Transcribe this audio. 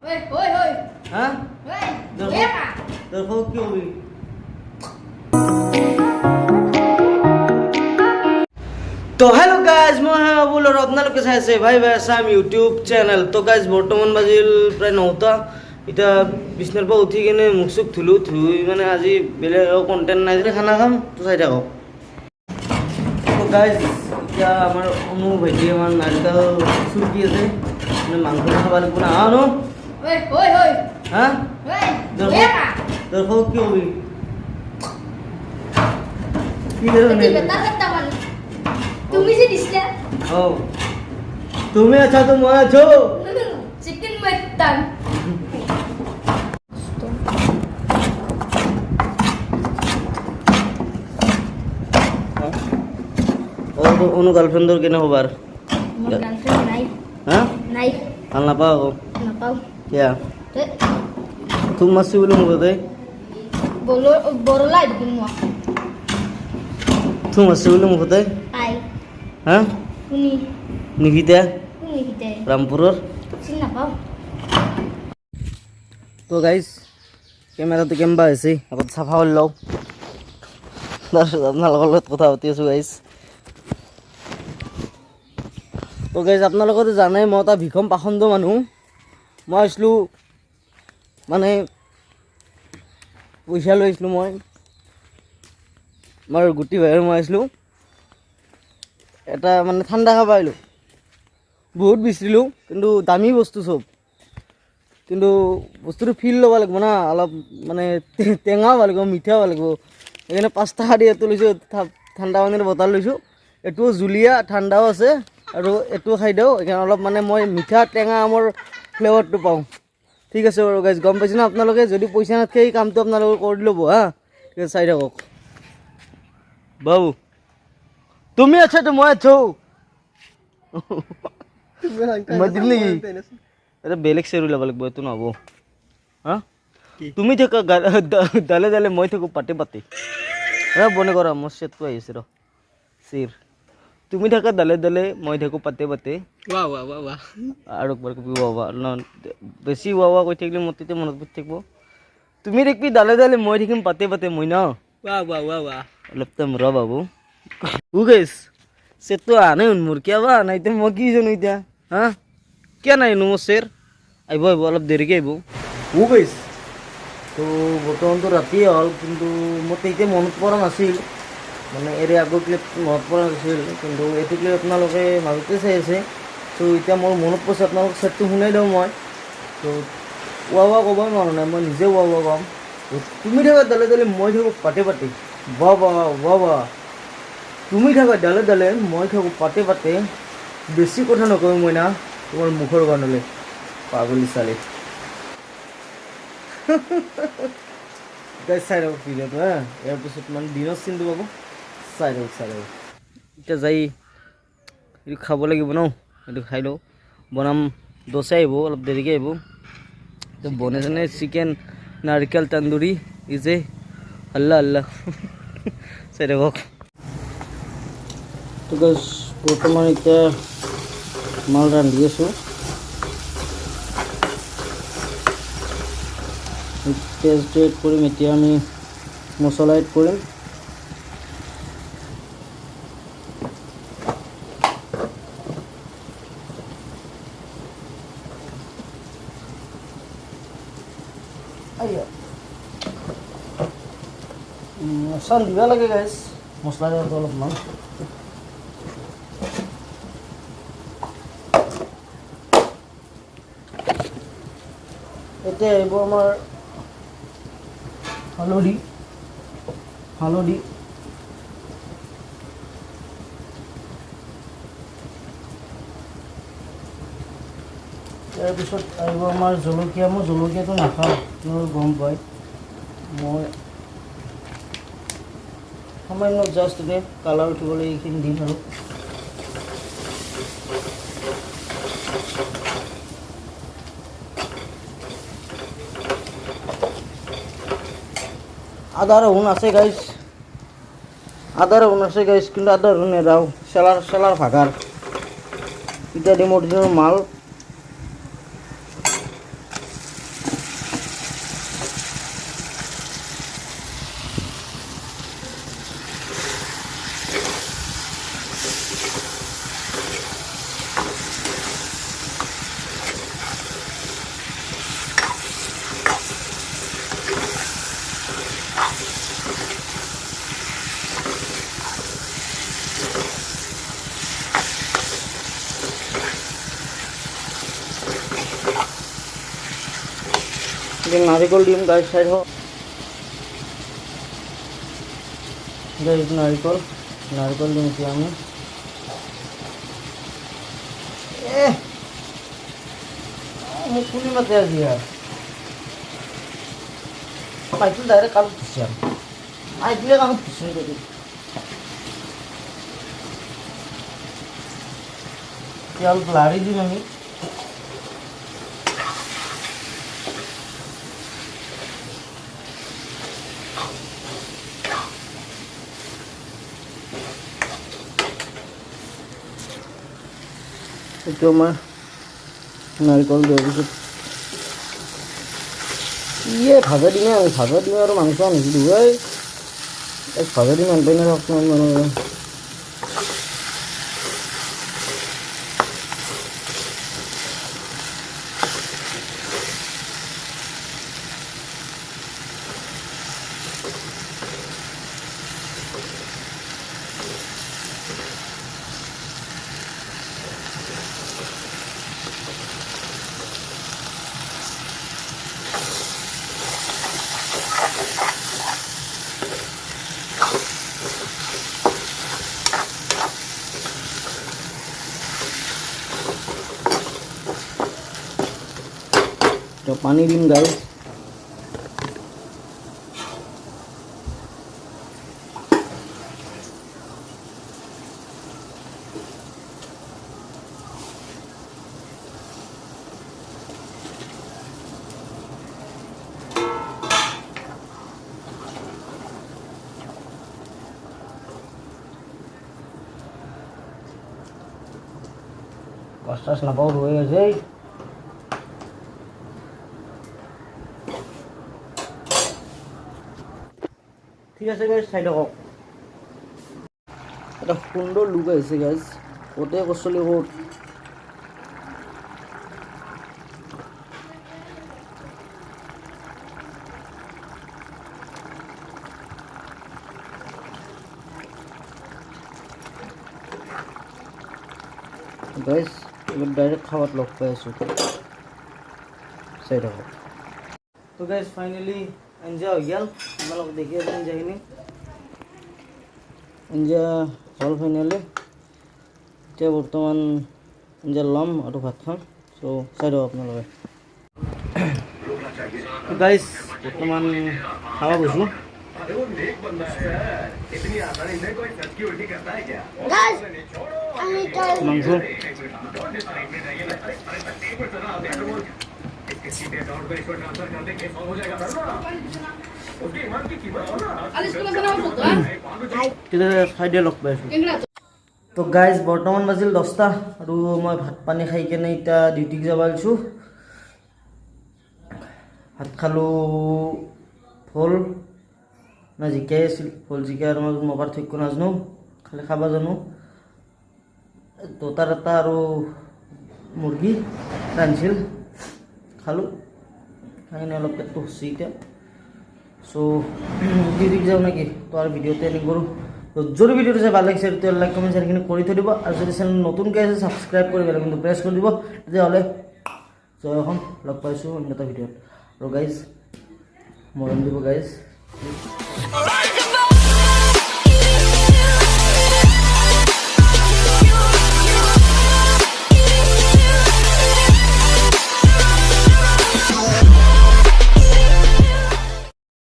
Ôi, ôi, ôi. Hả? Ôi, Được ghét không? à? Được không? Kêu gì? তো hello' guys মই বোলো আপোনালোকে চাইছে ভাই ভাই আছাম ইউটিউব চেনেল। তো গাইজ বৰ্তমান বাজিল প্ৰায় 9টা। এতিয়া বিচনাৰ পৰা উঠি কিনে মুখ চুখ ধুই মানে আজি বেলেগ কণ্টেণ্ট নাই যদি খানা খাম। তো চাই থাকক। তো গাইজ এতিয়া আমাৰ অনু ভাইটি আমাৰ নাৰিকল চুৰকি আছে মানে মাংস খাব লাগিব না ন। Ôi, ôi, ôi. হা Ôi, ghét à? দেখো কি হবি কি ধরনের Cái betal betal man. তুমি যে দিছিলা ও তুমি আছো তো মই আছো চিকেন mayettang. ও তো অনু গার্লফ্রেন্ডর কেন হবার মোৰ গাৰ্লফ্ৰেণ্ড নাই হ্যাঁ নাই ভাল নাপাও নাপাওঁ কিয়া তে তুম মাসি বলে মুখতে বৰলাই দিম মই তুম মাসি বলে মুখতে আই হ্যাঁ শুনি নিকিতা শুনি কিতে রামপুরের চিনি নাপাওঁ তো গাইস ক্যামেরাতে কেমবা আছে আগত সাফা হল লও দর্শক আপনার লগত কথা পাতি আছো গাইস তো গাইজ আপোনালোকে জানে মই এটা ভিষম পাখণ্ড মানুহ মই আছিলোঁ মানে পইচা লৈ আহিছিলোঁ মই আমাৰ গুটি ভাইৰ মই আহিছিলোঁ এটা মানে ঠাণ্ডা খাব আহিলোঁ বহুত বিচাৰিলোঁ কিন্তু দামী বস্তু চব কিন্তু বস্তুটো ফিল ল'ব লাগিব না অলপ মানে টেঙা হ'ব লাগিব মিঠা হ'ব লাগিব সেইকাৰণে 5 টকা দি এইটো লৈছোঁ ঠাণ্ডা পানীৰ বটল লৈছোঁ এইটো জুলীয়া ঠাণ্ডাও আছে আৰু এইটো খাই দিওঁ সেইকাৰণে অলপ মানে মই মিঠা টেঙা আমৰ ফ্লেভাৰটো পাওঁ ঠিক আছে বাৰু গাইজ গম পাইছে না আপোনালোকে যদি পইচা নাথাকে এই কামটো আপোনালোকে কৰি ল'ব হা ঠিক আছে চাই থাকক বাবু তুমি আছা তো মই আছো মই দিম নেকি এটা বেলেগ চেৰ ওলাব লাগিব এইটো নহ'ব হা তুমি থাকা দালে দালে মই থাকোঁ পাতে পাতে বনে কৰা মোৰ চেটটো আহিছে ৰ চিৰ তুমি থাকা দালে দালে মই থাকোঁ পাতে পাতে ৱাহ ৱাহ ৱাহ ৱাহ আৰু একবাৰ কবি ৱাহ ন বেছি ৱাহ কৈ থাকিলে মোৰ তেতিয়া মনত পৰি থাকিব তুমি দেখিবি দালে দালে মই থাকিম পাতে পাতে মই ন ৱাহ ৱাহ ৱাহ ৱাহ অলপ টাইম ৰ বাবু গেছ চেটটো আনে মোৰ কিয় বা নাই এতিয়া মই কি জানো এতিয়া হা কিয় নাই মোৰ চেৰ আহিব আহিব অলপ দেৰিকৈ আহিব গেছ তো বৰ্তমানটো ৰাতিয়ে হ'ল কিন্তু মোৰ তেতিয়া মনত পৰা নাছিল মানে এৰে আগৰ ক্লিপ মনত পৰা নাছিল কিন্তু এইটো ক্লিপ আপোনালোকে মাজতে চাই আছে তো এতিয়া মোৰ মনত পৰিছে আপোনালোক চেটটো শুনাই দিওঁ মই তো ৱা ক'বই নোৱাৰোঁ নাই মই নিজে ৱা ক'ম তুমি থাকা দালে দালে মই থাকোঁ পাতে পাতে ৱা তুমি থাকা দালে দালে মই থাকোঁ পাতে পাতে বেছি কথা নকওঁ মই না তোমাৰ মুখৰ কাৰণলৈ পাগলী চালি চাই থাকক ভিডিঅ'টো হা ইয়াৰ পিছত মানে দিনত চিনটো পাব চাই থাকক এতিয়া যাই এইটো খাব লাগিব ন এইটো খাই লওঁ বনাম দোচা আহিব অলপ দেৰিকৈ আহিব তো বনাইছেনে চিকেন নাৰিকল তন্দুৰী ইজে আল্লাহ আল্লাহ চাই থাকক তো গাইছ বৰ্তমান এতিয়া মাল ৰান্ধি আছোঁ পেজটো এড কৰিম এতিয়া আমি মছলা এড কৰিম মছলা দিব লাগে গাইছ মছলা দিয়াটো অলপমান এতিয়া আহিব আমাৰ হালধি তাৰপিছত আহিব আমাৰ জলকীয়া মই জলকীয়াটো নাখাওঁ আপোনালোকে গম পায় মই সামান্য জাষ্ট এতিয়া কালাৰ উঠিবলৈ এইখিনি দিম আৰু আদা ৰহুন আছে গাইছ কিন্তু আদা ৰহুন নেদাওঁ চেলাৰ ভাগাৰ এতিয়া দিম অৰিজিনেল মাল নাৰিকল দিম গাইজ, চাই থাকক গাইজ। নাৰিকল দিম এতিয়া আমি। মোক কোনে মাতে আজি ইয়াৰ মাইটো ডাইৰেক্ট কামত দিছে আৰু মাইটোৱে কামত দিছে যদি এতিয়া অলপ লাৰি দিম আমি। এইটো আমাৰ নাৰিকল দিয়াৰ পিছত ভাজা দিমে আৰু মাংস আনিছিলোঁ ভাজা দিম আনপাই না মানুহ। তো পানী দিম গাইজ। কষ্ট নাপাওঁ হৈ আছে। ঠিক আছে গাইজ, চাই থাকক। এটা সুন্দৰ লুক আহিছে গাইজ। ক'তে কচলি ক'ত গাইজ এবার ডাইরেক্ট খাওয়াত লগ পাই আছোঁ। চাই থাকক। তো গাইজ ফাইনেলি আঞ্জা হৈ গ'ল। আপোনালোক দেখি আছে আঞ্জাখিনি। আঞ্জা হ'ল ফাইনেলি। এতিয়া বৰ্তমান আঞ্জা ল'ম আৰু ভাত খাম। চ' চাই দিয়ক আপোনালোকে। গাইজ বৰ্তমান খাব গৈছোঁ মাংস। খাই দিয়ে লগ পাইছোঁ। তো গাইজ বৰ্তমান বাজিল 10টা আৰু মই ভাত পানী খাই কেনে এতিয়া ডিউটিত যাব আহিছোঁ। ভাত খালোঁ ভোল না জিকাই আছিল। ভোল জিকা আৰু মই পাৰ্থক্য নাজানো, খালি খাব জানো। দুটা এটা আৰু মুৰ্গী ৰান্ধিছিল, খালোঁ। খাই কিনে অলপ পেটটো শুচি এতিয়া। চ' ডিউটিত যাওঁ নেকি? তো আৰু ভিডিঅ'টো এণ্ডিং কৰোঁ। তো যদি ভিডিঅ'টো চাই ভাল লাগিছে তেতিয়াহ'লে লাইক কমেণ্ট শ্বেয়াৰখিনি কৰি থৈ দিব। আৰু যদি চেনেল নতুনকৈ আছে ছাবস্ক্ৰাইব কৰি বেল আইকনটো প্ৰেছ কৰি দিব। তেতিয়াহ'লে জয় অসম। লগ পাইছোঁ অন্য এটা ভিডিঅ'ত। আৰু গাইজ মৰম দিব গাইজ।